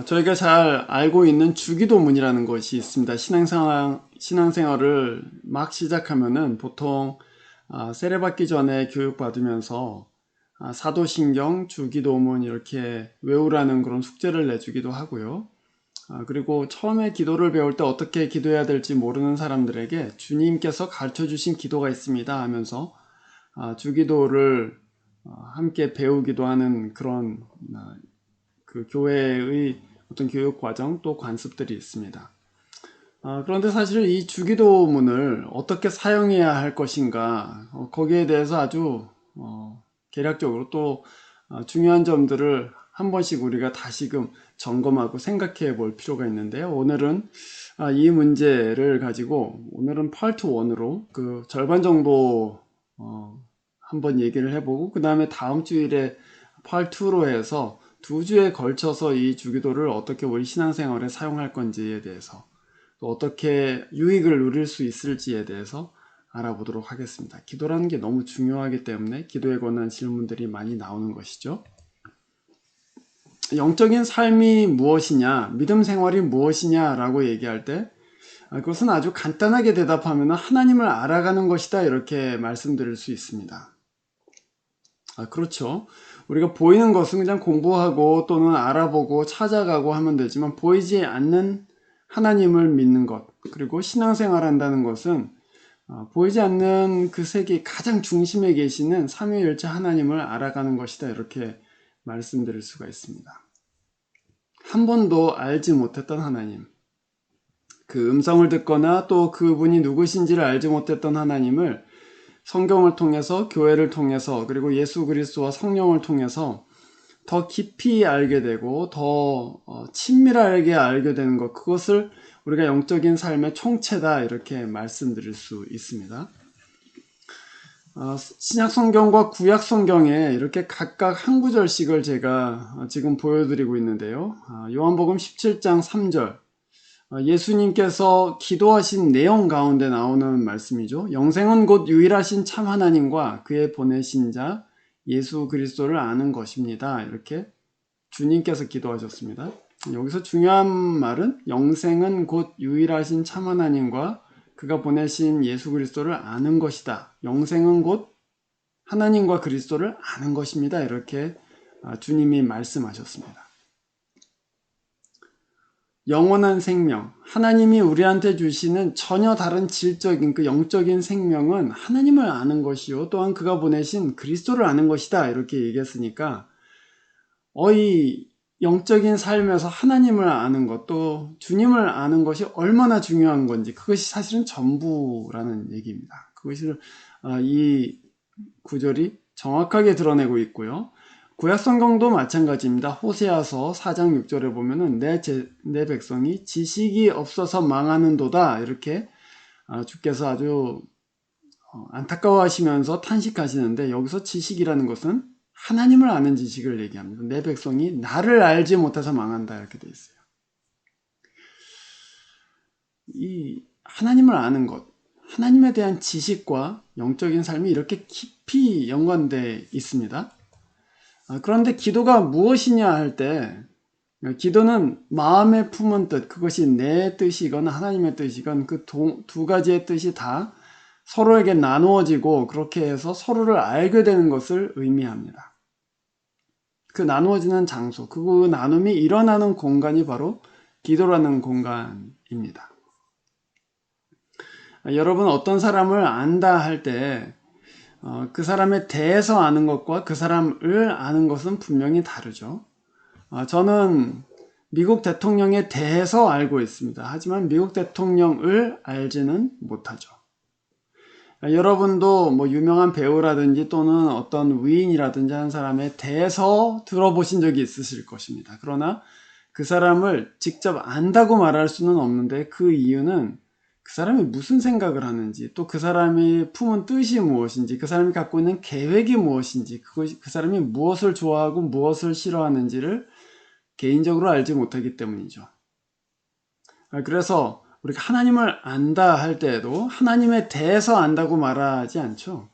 저희가 잘 알고 있는 주기도문이라는 것이 있습니다. 신앙생활을 막 시작하면은 보통 세례받기 전에 교육받으면서 사도신경, 주기도문 이렇게 외우라는 그런 숙제를 내주기도 하고요. 그리고 처음에 기도를 배울 때 어떻게 기도해야 될지 모르는 사람들에게 주님께서 가르쳐 주신 기도가 있습니다 하면서 주기도를 함께 배우기도 하는 그런 그 교회의 어떤 교육 과정 또 관습들이 있습니다. 그런데 사실 이 주기도문을 어떻게 사용해야 할 것인가, 거기에 대해서 아주 계략적으로 또 중요한 점들을 한 번씩 우리가 다시금 점검하고 생각해 볼 필요가 있는데요. 오늘은 이 문제를 가지고 오늘은 파트 1으로 그 절반 정도 한번 얘기를 해보고, 그 다음에 다음 주일에 파트 2로 해서 2주에 걸쳐서 이 주기도를 어떻게 우리 신앙생활에 사용할 건지에 대해서, 또 어떻게 유익을 누릴 수 있을지에 대해서 알아보도록 하겠습니다. 기도라는 게 너무 중요하기 때문에 기도에 관한 질문들이 많이 나오는 것이죠. 영적인 삶이 무엇이냐, 믿음 생활이 무엇이냐 라고 얘기할 때 그것은 아주 간단하게 대답하면 하나님을 알아가는 것이다 이렇게 말씀드릴 수 있습니다. 그렇죠. 우리가 보이는 것은 그냥 공부하고 또는 알아보고 찾아가고 하면 되지만, 보이지 않는 하나님을 믿는 것, 그리고 신앙생활 한다는 것은 보이지 않는 그 세계 가장 중심에 계시는 삼위일체 하나님을 알아가는 것이다 이렇게 말씀드릴 수가 있습니다. 한 번도 알지 못했던 하나님, 그 음성을 듣거나 또 그분이 누구신지를 알지 못했던 하나님을 성경을 통해서, 교회를 통해서, 그리고 예수 그리스도와 성령을 통해서 더 깊이 알게 되고 더 친밀하게 알게 되는 것, 그것을 우리가 영적인 삶의 총체다 이렇게 말씀드릴 수 있습니다. 신약 성경과 구약 성경에 이렇게 각각 한 구절씩을 제가 지금 보여드리고 있는데요. 요한복음 17장 3절, 예수님께서 기도하신 내용 가운데 나오는 말씀이죠. 영생은 곧 유일하신 참 하나님과 그의 보내신 자 예수 그리스도를 아는 것입니다. 이렇게 주님께서 기도하셨습니다. 여기서 중요한 말은 영생은 곧 유일하신 참 하나님과 그가 보내신 예수 그리스도를 아는 것이다. 영생은 곧 하나님과 그리스도를 아는 것입니다. 이렇게 주님이 말씀하셨습니다. 영원한 생명, 하나님이 우리한테 주시는 전혀 다른 질적인 그 영적인 생명은 하나님을 아는 것이요, 또한 그가 보내신 그리스도를 아는 것이다 이렇게 얘기했으니까, 이 영적인 삶에서 하나님을 아는 것, 또 주님을 아는 것이 얼마나 중요한 건지, 그것이 사실은 전부라는 얘기입니다. 그것을 이 구절이 정확하게 드러내고 있고요. 구약성경도 마찬가지입니다. 호세아서 4장 6절에 보면은 내 백성이 지식이 없어서 망하는도다 이렇게 주께서 아주 안타까워하시면서 탄식하시는데, 여기서 지식이라는 것은 하나님을 아는 지식을 얘기합니다. 내 백성이 나를 알지 못해서 망한다 이렇게 돼 있어요. 이 하나님을 아는 것, 하나님에 대한 지식과 영적인 삶이 이렇게 깊이 연관되어 있습니다. 그런데 기도가 무엇이냐 할 때, 기도는 마음에 품은 뜻, 그것이 내 뜻이건 하나님의 뜻이건 그 두 가지의 뜻이 다 서로에게 나누어지고 그렇게 해서 서로를 알게 되는 것을 의미합니다. 그 나누어지는 장소, 그 나눔이 일어나는 공간이 바로 기도라는 공간입니다. 여러분, 어떤 사람을 안다 할 때 그 사람에 대해서 아는 것과 그 사람을 아는 것은 분명히 다르죠. 저는 미국 대통령에 대해서 알고 있습니다. 하지만 미국 대통령을 알지는 못하죠. 여러분도 뭐 유명한 배우라든지 또는 어떤 위인이라든지 한 사람에 대해서 들어보신 적이 있으실 것입니다. 그러나 그 사람을 직접 안다고 말할 수는 없는데, 그 이유는 그 사람이 무슨 생각을 하는지, 또 그 사람이 품은 뜻이 무엇인지, 그 사람이 갖고 있는 계획이 무엇인지, 그 사람이 무엇을 좋아하고 무엇을 싫어하는지를 개인적으로 알지 못하기 때문이죠. 그래서 우리가 하나님을 안다 할 때에도 하나님에 대해서 안다고 말하지 않죠.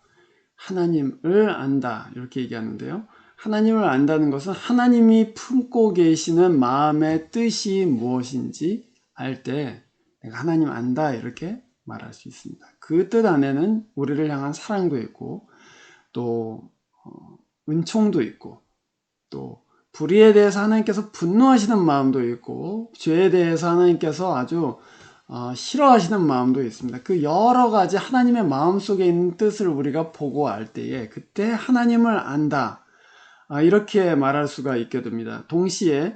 하나님을 안다 이렇게 얘기하는데요. 하나님을 안다는 것은 하나님이 품고 계시는 마음의 뜻이 무엇인지 알 때 내가 하나님 안다 이렇게 말할 수 있습니다. 그 뜻 안에는 우리를 향한 사랑도 있고 또 은총도 있고 또 불의에 대해서 하나님께서 분노하시는 마음도 있고 죄에 대해서 하나님께서 아주 싫어하시는 마음도 있습니다. 그 여러 가지 하나님의 마음속에 있는 뜻을 우리가 보고 알 때에 그때 하나님을 안다 이렇게 말할 수가 있게 됩니다. 동시에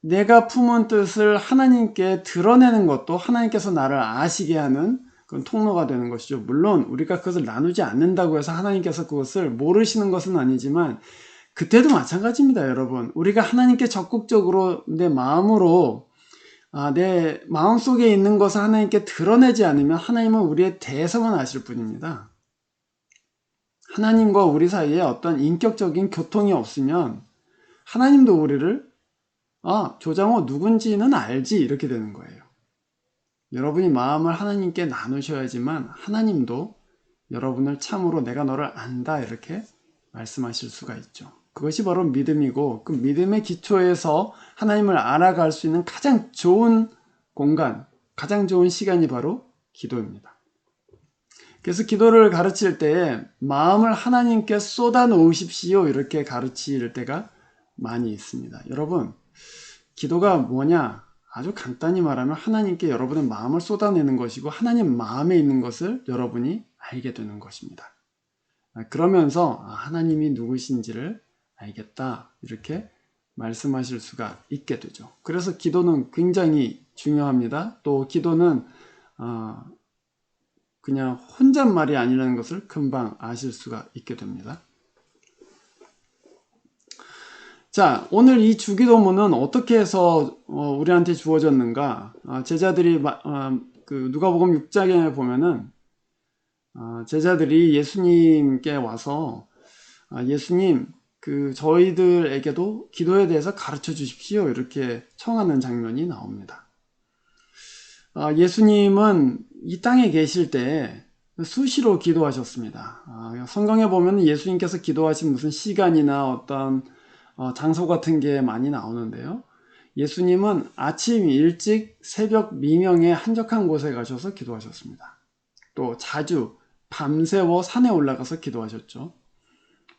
내가 품은 뜻을 하나님께 드러내는 것도 하나님께서 나를 아시게 하는 그런 통로가 되는 것이죠. 물론 우리가 그것을 나누지 않는다고 해서 하나님께서 그것을 모르시는 것은 아니지만 그때도 마찬가지입니다. 여러분, 우리가 하나님께 적극적으로 내 마음으로 내 마음속에 있는 것을 하나님께 드러내지 않으면 하나님은 우리에 대해서만 아실 뿐입니다. 하나님과 우리 사이에 어떤 인격적인 교통이 없으면 하나님도 우리를 조장호 누군지는 알지 이렇게 되는 거예요. 여러분이 마음을 하나님께 나누셔야지만 하나님도 여러분을 참으로 내가 너를 안다 이렇게 말씀하실 수가 있죠. 그것이 바로 믿음이고 그 믿음의 기초에서 하나님을 알아갈 수 있는 가장 좋은 공간, 가장 좋은 시간이 바로 기도입니다. 그래서 기도를 가르칠 때에 마음을 하나님께 쏟아 놓으십시오 이렇게 가르칠 때가 많이 있습니다. 여러분, 기도가 뭐냐? 아주 간단히 말하면 하나님께 여러분의 마음을 쏟아내는 것이고 하나님 마음에 있는 것을 여러분이 알게 되는 것입니다. 그러면서 하나님이 누구신지를 알겠다 이렇게 말씀하실 수가 있게 되죠. 그래서 기도는 굉장히 중요합니다. 또 기도는 그냥 혼잣말이 아니라는 것을 금방 아실 수가 있게 됩니다. 자, 오늘 이 주기도문은 어떻게 해서 우리한테 주어졌는가? 제자들이 누가복음 6장에 보면은 제자들이 예수님께 와서 예수님 저희들에게도 기도에 대해서 가르쳐 주십시오 이렇게 청하는 장면이 나옵니다. 예수님은 이 땅에 계실 때 수시로 기도하셨습니다. 성경에 보면 예수님께서 기도하신 무슨 시간이나 어떤 장소 같은 게 많이 나오는데요. 예수님은 아침 일찍 새벽 미명에 한적한 곳에 가셔서 기도하셨습니다. 또 자주 밤새워 산에 올라가서 기도하셨죠.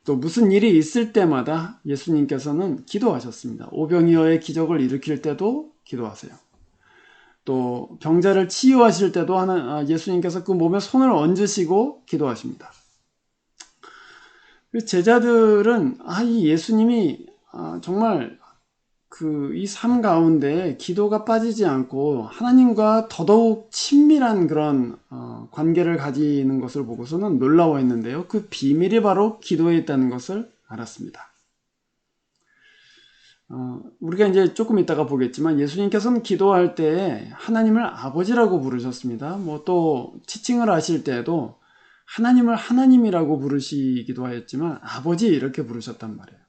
또 무슨 일이 있을 때마다 예수님께서는 기도하셨습니다. 오병이어의 기적을 일으킬 때도 기도하세요. 또 병자를 치유하실 때도 예수님께서 그 몸에 손을 얹으시고 기도하십니다. 제자들은 이 예수님이 정말 이 삶 가운데 기도가 빠지지 않고 하나님과 더더욱 친밀한 그런 관계를 가지는 것을 보고서는 놀라워했는데요. 그 비밀이 바로 기도에 있다는 것을 알았습니다. 우리가 이제 조금 이따가 보겠지만 예수님께서는 기도할 때 하나님을 아버지라고 부르셨습니다. 또 지칭을 하실 때에도 하나님을 하나님이라고 부르시기도 하였지만 아버지 이렇게 부르셨단 말이에요.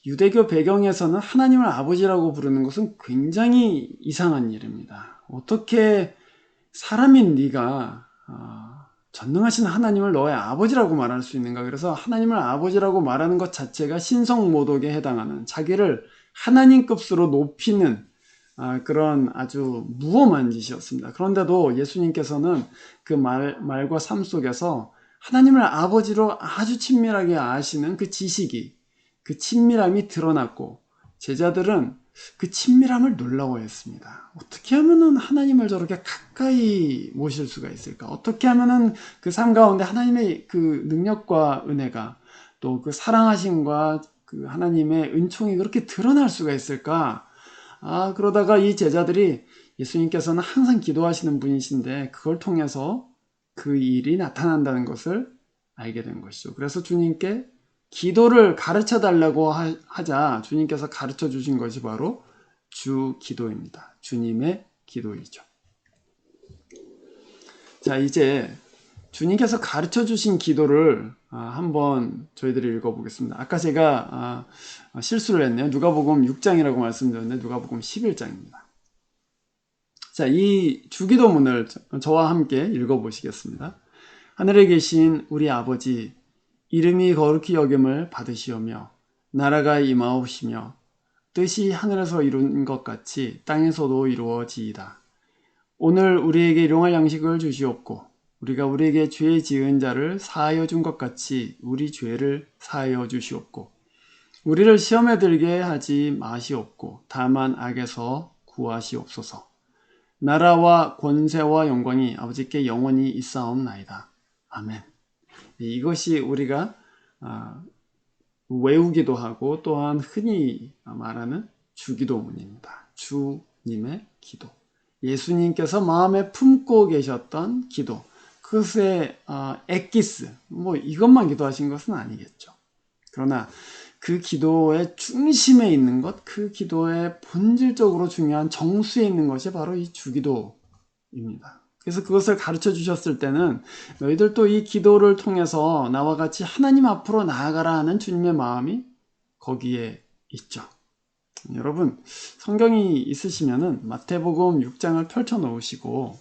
유대교 배경에서는 하나님을 아버지라고 부르는 것은 굉장히 이상한 일입니다. 어떻게 사람인 네가 전능하신 하나님을 너의 아버지라고 말할 수 있는가? 그래서 하나님을 아버지라고 말하는 것 자체가 신성모독에 해당하는 자기를 하나님급수로 높이는 그런 아주 무엄한 짓이었습니다. 그런데도 예수님께서는 그 말과 삶 속에서 하나님을 아버지로 아주 친밀하게 아시는 그 지식이 그 친밀함이 드러났고 제자들은 그 친밀함을 놀라워했습니다. 어떻게 하면은 하나님을 저렇게 가까이 모실 수가 있을까? 어떻게 하면은 그 삶 가운데 하나님의 그 능력과 은혜가 또 그 사랑하심과 그 하나님의 은총이 그렇게 드러날 수가 있을까? 그러다가 이 제자들이 예수님께서는 항상 기도하시는 분이신데 그걸 통해서 그 일이 나타난다는 것을 알게 된 것이죠. 그래서 주님께 기도를 가르쳐 달라고 하자 주님께서 가르쳐 주신 것이 바로 주기도입니다. 주님의 기도이죠. 자, 이제 주님께서 가르쳐 주신 기도를 한번 저희들이 읽어보겠습니다. 아까 제가 실수를 했네요. 누가복음 6장이라고 말씀드렸는데 누가복음 11장입니다. 자, 이 주기도문을 저와 함께 읽어보시겠습니다. 하늘에 계신 우리 아버지, 이름이 거룩히 여김을 받으시오며 나라가 임하옵시며 뜻이 하늘에서 이룬 것 같이 땅에서도 이루어지이다. 오늘 우리에게 일용할 양식을 주시옵고 우리가 우리에게 죄 지은 자를 사하여 준 것 같이 우리 죄를 사하여 주시옵고 우리를 시험에 들게 하지 마시옵고 다만 악에서 구하시옵소서. 나라와 권세와 영광이 아버지께 영원히 있사옵나이다. 아멘. 이것이 우리가 외우기도 하고 또한 흔히 말하는 주기도문입니다. 주님의 기도. 예수님께서 마음에 품고 계셨던 기도. 그것의 엑기스, 이것만 기도하신 것은 아니겠죠. 그러나 그 기도의 중심에 있는 것, 그 기도의 본질적으로 중요한 정수에 있는 것이 바로 이 주기도입니다. 그래서 그것을 가르쳐 주셨을 때는 너희들도 이 기도를 통해서 나와 같이 하나님 앞으로 나아가라 하는 주님의 마음이 거기에 있죠. 여러분, 성경이 있으시면은 마태복음 6장을 펼쳐 놓으시고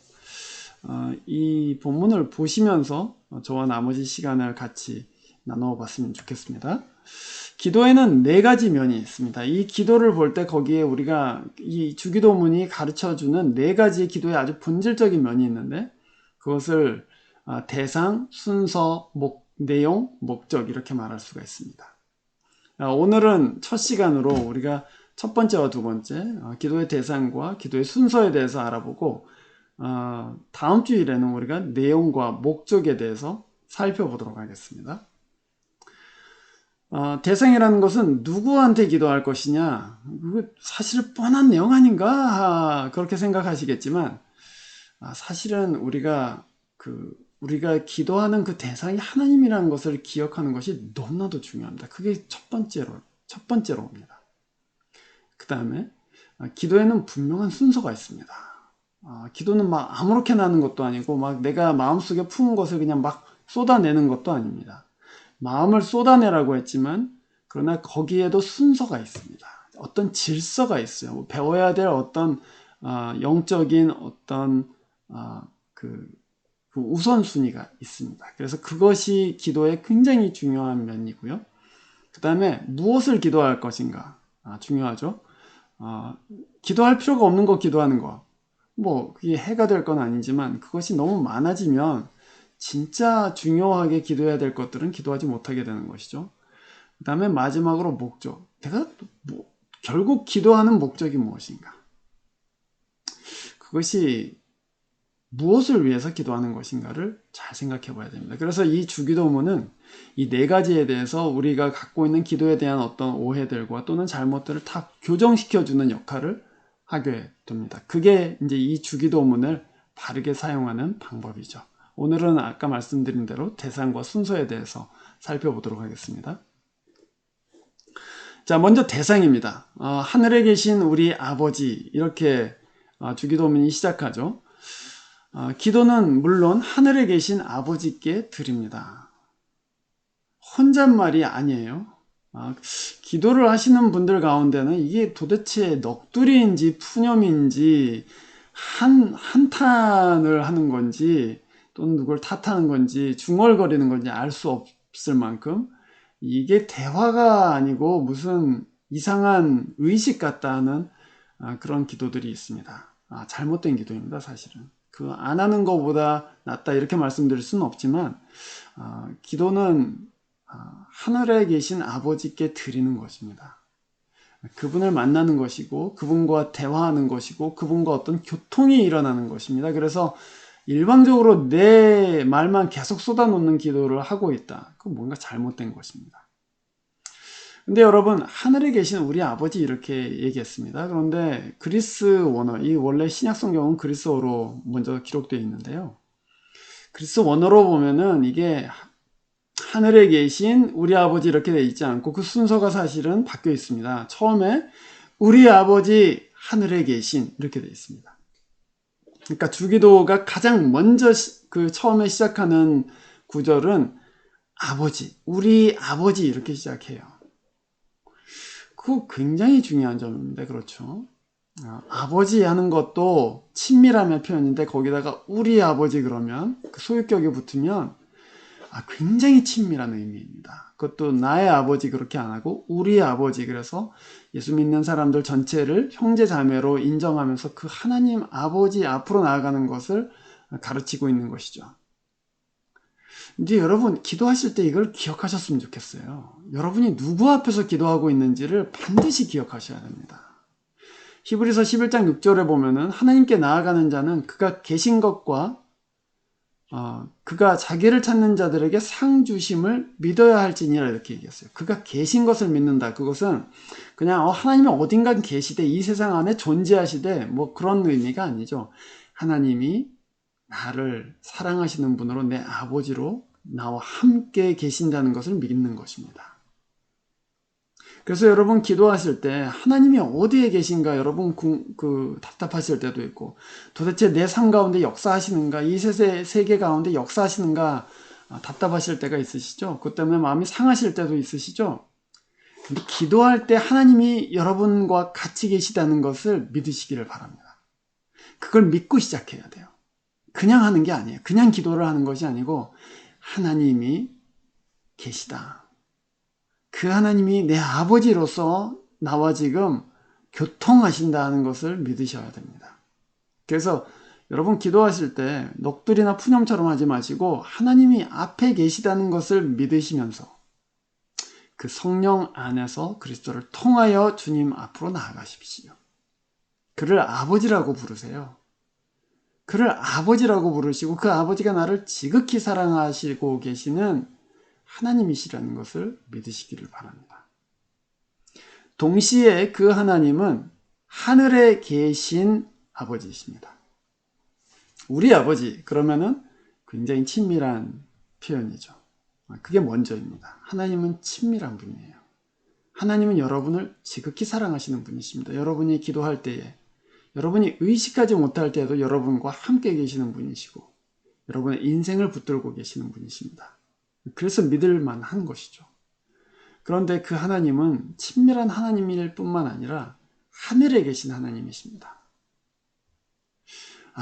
이 본문을 보시면서 저와 나머지 시간을 같이 나누어 봤으면 좋겠습니다. 기도에는 4가지 면이 있습니다. 이 기도를 볼 때 거기에 우리가 이 주기도문이 가르쳐주는 4가지의 기도의 아주 본질적인 면이 있는데 그것을 대상, 순서, 내용, 목적 이렇게 말할 수가 있습니다. 오늘은 첫 시간으로 우리가 첫 번째와 두 번째 기도의 대상과 기도의 순서에 대해서 알아보고 다음 주일에는 우리가 내용과 목적에 대해서 살펴보도록 하겠습니다. 대상이라는 것은 누구한테 기도할 것이냐, 그거 사실 뻔한 내용 아닌가 그렇게 생각하시겠지만 사실은 우리가 기도하는 그 대상이 하나님이라는 것을 기억하는 것이 너무나도 중요합니다. 그게 첫 번째로 옵니다. 그 다음에 기도에는 분명한 순서가 있습니다. 기도는 막 아무렇게나 하는 것도 아니고 막 내가 마음속에 품은 것을 그냥 막 쏟아내는 것도 아닙니다. 마음을 쏟아내라고 했지만 그러나 거기에도 순서가 있습니다. 어떤 질서가 있어요. 배워야 될 어떤 영적인 어떤 그 우선순위가 있습니다. 그래서 그것이 기도의 굉장히 중요한 면이고요. 그 다음에 무엇을 기도할 것인가 중요하죠. 기도할 필요가 없는 거 기도하는 거 그게 해가 될 건 아니지만 그것이 너무 많아지면 진짜 중요하게 기도해야 될 것들은 기도하지 못하게 되는 것이죠. 그 다음에 마지막으로 목적. 내가 결국 기도하는 목적이 무엇인가? 그것이 무엇을 위해서 기도하는 것인가를 잘 생각해 봐야 됩니다. 그래서 이 주기도문은 이 4가지에 대해서 우리가 갖고 있는 기도에 대한 어떤 오해들과 또는 잘못들을 다 교정시켜주는 역할을 하게 됩니다. 그게 이제 이 주기도문을 바르게 사용하는 방법이죠. 오늘은 아까 말씀드린 대로 대상과 순서에 대해서 살펴보도록 하겠습니다. 자, 먼저 대상입니다. 하늘에 계신 우리 아버지 이렇게 주기도문이 시작하죠. 기도는 물론 하늘에 계신 아버지께 드립니다. 혼잣말이 아니에요. 기도를 하시는 분들 가운데는 이게 도대체 넋두리인지 푸념인지 한탄을 하는 건지 또는 누굴 탓하는 건지 중얼거리는 건지 알 수 없을 만큼 이게 대화가 아니고 무슨 이상한 의식 같다 하는 그런 기도들이 있습니다. 잘못된 기도입니다. 사실은 안 하는 것보다 낫다 이렇게 말씀드릴 수는 없지만 기도는 하늘에 계신 아버지께 드리는 것입니다. 그분을 만나는 것이고 그분과 대화하는 것이고 그분과 어떤 교통이 일어나는 것입니다. 그래서 일방적으로 내 말만 계속 쏟아놓는 기도를 하고 있다. 그건 뭔가 잘못된 것입니다. 근데 여러분, 하늘에 계신 우리 아버지 이렇게 얘기했습니다. 그런데 그리스 원어, 이 원래 신약 성경은 그리스어로 먼저 기록되어 있는데요. 그리스 원어로 보면은 이게 하늘에 계신 우리 아버지 이렇게 되어 있지 않고 그 순서가 사실은 바뀌어 있습니다. 처음에 우리 아버지 하늘에 계신 이렇게 되어 있습니다. 그러니까 주기도가 가장 먼저 처음에 시작하는 구절은 아버지, 우리 아버지 이렇게 시작해요. 그거 굉장히 중요한 점입니다. 그렇죠? 아버지 하는 것도 친밀함의 표현인데 거기다가 우리 아버지 그러면 그 소유격이 붙으면 굉장히 친밀한 의미입니다. 그것도 나의 아버지 그렇게 안 하고 우리의 아버지, 그래서 예수 믿는 사람들 전체를 형제 자매로 인정하면서 그 하나님 아버지 앞으로 나아가는 것을 가르치고 있는 것이죠. 이제 여러분 기도하실 때 이걸 기억하셨으면 좋겠어요. 여러분이 누구 앞에서 기도하고 있는지를 반드시 기억하셔야 됩니다. 히브리서 11장 6절에 보면은 하나님께 나아가는 자는 그가 계신 것과 그가 자기를 찾는 자들에게 상 주심을 믿어야 할지니라 이렇게 얘기했어요. 그가 계신 것을 믿는다. 그것은 그냥 하나님이 어딘가 계시되 이 세상 안에 존재하시되 뭐 그런 의미가 아니죠. 하나님이 나를 사랑하시는 분으로 내 아버지로 나와 함께 계신다는 것을 믿는 것입니다. 그래서 여러분 기도하실 때 하나님이 어디에 계신가 여러분 답답하실 때도 있고, 도대체 내 삶 가운데 역사하시는가, 이 세계 가운데 역사하시는가 답답하실 때가 있으시죠? 그것 때문에 마음이 상하실 때도 있으시죠? 근데 기도할 때 하나님이 여러분과 같이 계시다는 것을 믿으시기를 바랍니다. 그걸 믿고 시작해야 돼요. 그냥 하는 게 아니에요. 그냥 기도를 하는 것이 아니고 하나님이 계시다. 그 하나님이 내 아버지로서 나와 지금 교통하신다는 것을 믿으셔야 됩니다. 그래서 여러분 기도하실 때 넋두리나 푸념처럼 하지 마시고 하나님이 앞에 계시다는 것을 믿으시면서 그 성령 안에서 그리스도를 통하여 주님 앞으로 나아가십시오. 그를 아버지라고 부르세요. 그를 아버지라고 부르시고 그 아버지가 나를 지극히 사랑하시고 계시는 하나님이시라는 것을 믿으시기를 바랍니다. 동시에 그 하나님은 하늘에 계신 아버지이십니다. 우리 아버지, 그러면은 굉장히 친밀한 표현이죠. 그게 먼저입니다. 하나님은 친밀한 분이에요. 하나님은 여러분을 지극히 사랑하시는 분이십니다. 여러분이 기도할 때에, 여러분이 의식하지 못할 때에도 여러분과 함께 계시는 분이시고 여러분의 인생을 붙들고 계시는 분이십니다. 그래서 믿을 만한 것이죠. 그런데 그 하나님은 친밀한 하나님일 뿐만 아니라 하늘에 계신 하나님이십니다.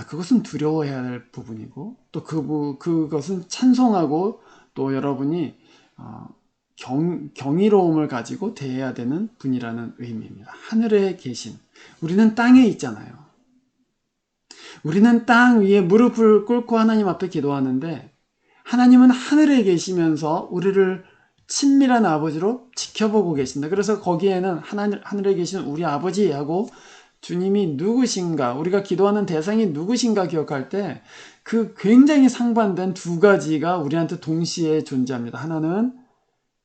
그것은 두려워해야 할 부분이고 또 그것은 찬송하고 또 여러분이 경이로움을 가지고 대해야 되는 분이라는 의미입니다. 하늘에 계신, 우리는 땅에 있잖아요. 우리는 땅 위에 무릎을 꿇고 하나님 앞에 기도하는데 하나님은 하늘에 계시면서 우리를 친밀한 아버지로 지켜보고 계신다. 그래서 거기에는 하늘에 계신 우리 아버지하고 주님이 누구신가, 우리가 기도하는 대상이 누구신가 기억할 때 그 굉장히 상반된 두 가지가 우리한테 동시에 존재합니다.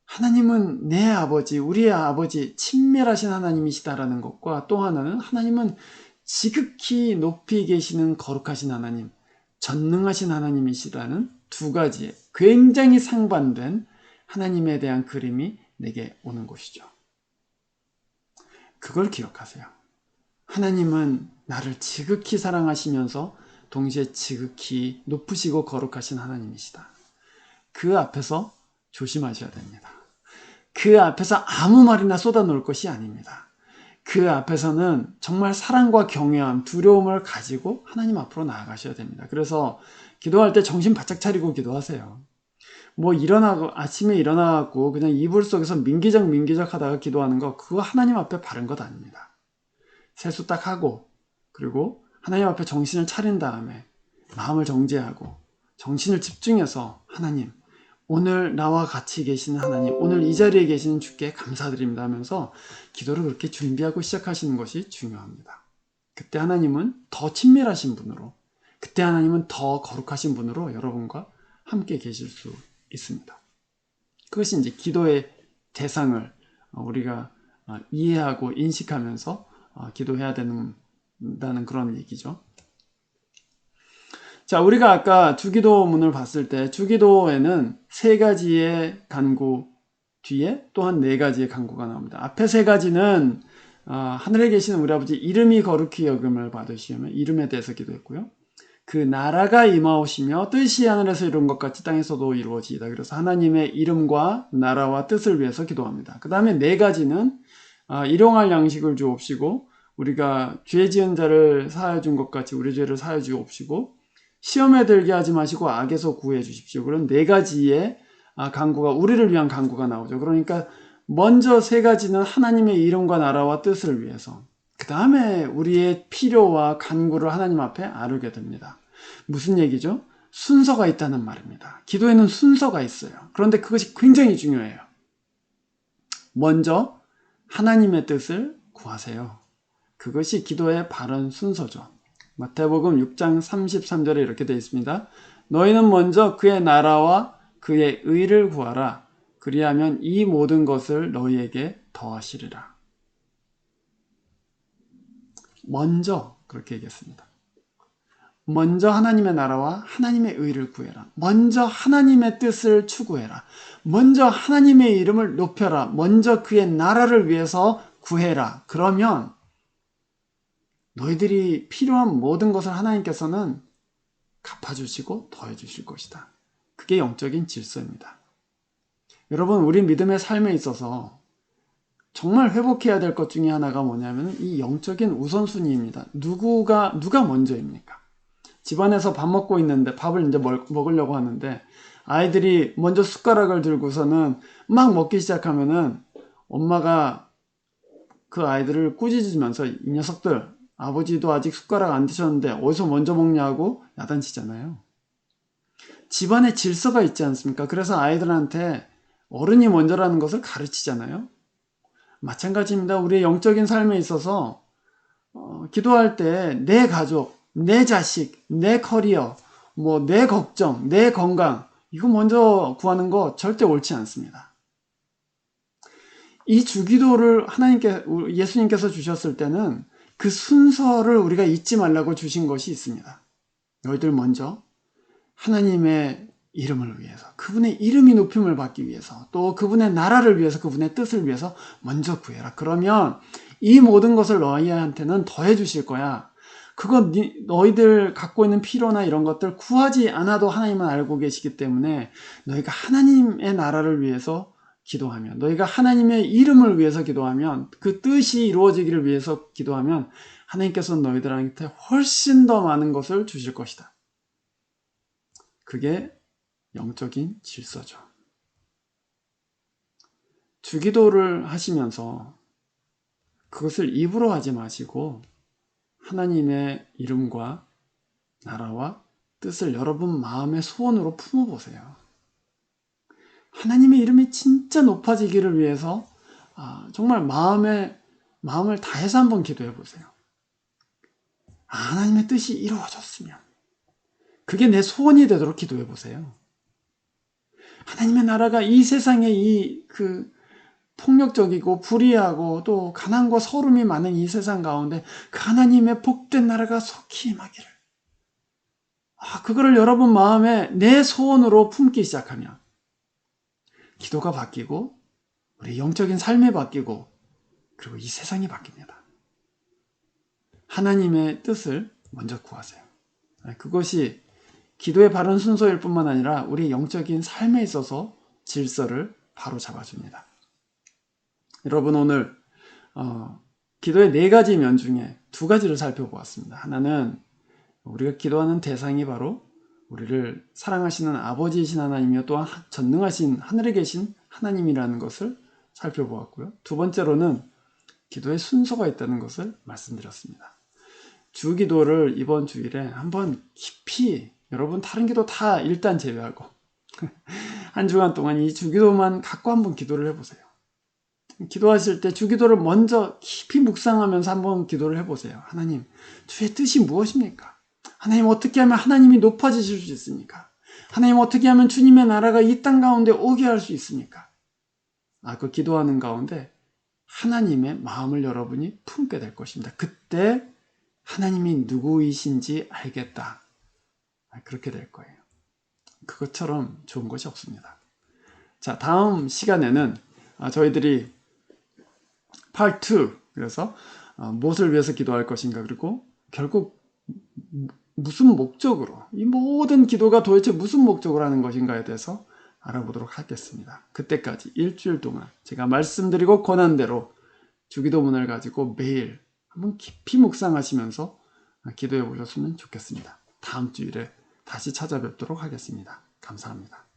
하나님은 내 아버지, 우리의 아버지, 친밀하신 하나님이시다라는 것과 또 하나는 하나님은 지극히 높이 계시는 거룩하신 하나님, 전능하신 하나님이시라는 두 가지의 굉장히 상반된 하나님에 대한 그림이 내게 오는 것이죠. 그걸 기억하세요. 하나님은 나를 지극히 사랑하시면서 동시에 지극히 높으시고 거룩하신 하나님이시다. 그 앞에서 조심하셔야 됩니다. 그 앞에서 아무 말이나 쏟아놓을 것이 아닙니다. 그 앞에서는 정말 사랑과 경외함, 두려움을 가지고 하나님 앞으로 나아가셔야 됩니다. 그래서 기도할 때 정신 바짝 차리고 기도하세요. 아침에 일어나고 그냥 이불 속에서 민기적 하다가 기도하는 거, 그거 하나님 앞에 바른 것 아닙니다. 세수 딱 하고, 그리고 하나님 앞에 정신을 차린 다음에 마음을 정죄하고 정신을 집중해서 하나님, 오늘 나와 같이 계시는 하나님, 오늘 이 자리에 계시는 주께 감사드립니다 하면서 기도를 그렇게 준비하고 시작하시는 것이 중요합니다. 그때 하나님은 더 친밀하신 분으로, 그때 하나님은 더 거룩하신 분으로 여러분과 함께 계실 수 있습니다. 그것이 이제 기도의 대상을 우리가 이해하고 인식하면서 기도해야 된다는 그런 얘기죠. 자, 우리가 아까 주기도문을 봤을 때 주기도에는 3가지의 간구 뒤에 또한 4가지의 간구가 나옵니다. 앞에 3가지는 하늘에 계시는 우리 아버지 이름이 거룩히 여김을 받으시며 이름에 대해서 기도했고요. 그 나라가 임하오시며 뜻이 하늘에서 이룬 것 같이 땅에서도 이루어지이다. 그래서 하나님의 이름과 나라와 뜻을 위해서 기도합니다. 그 다음에 4가지는 일용할 양식을 주옵시고 우리가 죄 지은 자를 사하여 준 것 같이 우리 죄를 사하여 주옵시고 시험에 들게 하지 마시고 악에서 구해 주십시오. 그런 네 가지의 간구가, 우리를 위한 간구가 나오죠. 그러니까 먼저 세 가지는 하나님의 이름과 나라와 뜻을 위해서, 그 다음에 우리의 필요와 간구를 하나님 앞에 아뢰게 됩니다. 무슨 얘기죠? 순서가 있다는 말입니다. 기도에는 순서가 있어요. 그런데 그것이 굉장히 중요해요. 먼저 하나님의 뜻을 구하세요. 그것이 기도의 바른 순서죠. 마태복음 6장 33절에 이렇게 되어 있습니다. 너희는 먼저 그의 나라와 그의 의를 구하라. 그리하면 이 모든 것을 너희에게 더하시리라. 먼저 그렇게 얘기했습니다. 먼저 하나님의 나라와 하나님의 의를 구해라. 먼저 하나님의 뜻을 추구해라. 먼저 하나님의 이름을 높여라. 먼저 그의 나라를 위해서 구해라. 그러면 너희들이 필요한 모든 것을 하나님께서는 갚아주시고 더해주실 것이다. 그게 영적인 질서입니다. 여러분, 우리 믿음의 삶에 있어서 정말 회복해야 될 것 중에 하나가 뭐냐면 이 영적인 우선순위입니다. 누가 먼저입니까? 집안에서 밥 먹고 있는데 밥을 이제 먹으려고 하는데 아이들이 먼저 숟가락을 들고서는 막 먹기 시작하면은 엄마가 그 아이들을 꾸짖으면서 이 녀석들, 아버지도 아직 숟가락 안 드셨는데 어디서 먼저 먹냐고 야단치잖아요. 집안에 질서가 있지 않습니까? 그래서 아이들한테 어른이 먼저라는 것을 가르치잖아요. 마찬가지입니다. 우리의 영적인 삶에 있어서 기도할 때 내 가족, 내 자식, 내 커리어, 내 걱정, 내 건강, 이거 먼저 구하는 거 절대 옳지 않습니다. 이 주기도를 예수님께서 주셨을 때는 그 순서를 우리가 잊지 말라고 주신 것이 있습니다. 너희들 먼저 하나님의 이름을 위해서, 그분의 이름이 높임을 받기 위해서, 또 그분의 나라를 위해서, 그분의 뜻을 위해서 먼저 구해라. 그러면 이 모든 것을 너희한테는 더해 주실 거야. 그거 너희들 갖고 있는 필요나 이런 것들 구하지 않아도 하나님은 알고 계시기 때문에 너희가 하나님의 나라를 위해서 기도하면, 너희가 하나님의 이름을 위해서 기도하면, 그 뜻이 이루어지기를 위해서 기도하면 하나님께서는 너희들한테 훨씬 더 많은 것을 주실 것이다. 그게 영적인 질서죠. 주기도를 하시면서 그것을 입으로 하지 마시고 하나님의 이름과 나라와 뜻을 여러분 마음의 소원으로 품어보세요. 하나님의 이름이 진짜 높아지기를 위해서 정말 마음을 다해서 한번 기도해 보세요. 하나님의 뜻이 이루어졌으면 그게 내 소원이 되도록 기도해 보세요. 하나님의 나라가 이 세상에 폭력적이고 불의하고 또 가난과 서름이 많은 이 세상 가운데 그 하나님의 복된 나라가 속히 임하기를, 그거를 여러분 마음에 내 소원으로 품기 시작하면 기도가 바뀌고 우리 영적인 삶이 바뀌고 그리고 이 세상이 바뀝니다. 하나님의 뜻을 먼저 구하세요. 그것이 기도의 바른 순서일 뿐만 아니라 우리 영적인 삶에 있어서 질서를 바로 잡아줍니다. 여러분, 오늘 기도의 네 가지 면 중에 두 가지를 살펴보았습니다. 하나는 우리가 기도하는 대상이 바로 우리를 사랑하시는 아버지이신 하나님이요 또한 전능하신 하늘에 계신 하나님이라는 것을 살펴보았고요. 두 번째로는 기도의 순서가 있다는 것을 말씀드렸습니다. 주기도를 이번 주일에 한번 깊이, 여러분 다른 기도 다 일단 제외하고 한 주간 동안 이 주기도만 갖고 한번 기도를 해보세요. 기도하실 때 주기도를 먼저 깊이 묵상하면서 한번 기도를 해보세요. 하나님, 주의 뜻이 무엇입니까? 하나님, 어떻게 하면 하나님이 높아지실 수 있습니까? 하나님, 어떻게 하면 주님의 나라가 이 땅 가운데 오게 할 수 있습니까? 그 기도하는 가운데 하나님의 마음을 여러분이 품게 될 것입니다. 그때 하나님이 누구이신지 알겠다. 그렇게 될 거예요. 그것처럼 좋은 것이 없습니다. 자, 다음 시간에는 저희들이 Part 2, 그래서 무엇을 위해서 기도할 것인가, 그리고 결국 무슨 목적으로, 이 모든 기도가 도대체 무슨 목적으로 하는 것인가에 대해서 알아보도록 하겠습니다. 그때까지 일주일 동안 제가 말씀드리고 권한 대로 주기도문을 가지고 매일 한번 깊이 묵상하시면서 기도해 보셨으면 좋겠습니다. 다음 주일에 다시 찾아뵙도록 하겠습니다. 감사합니다.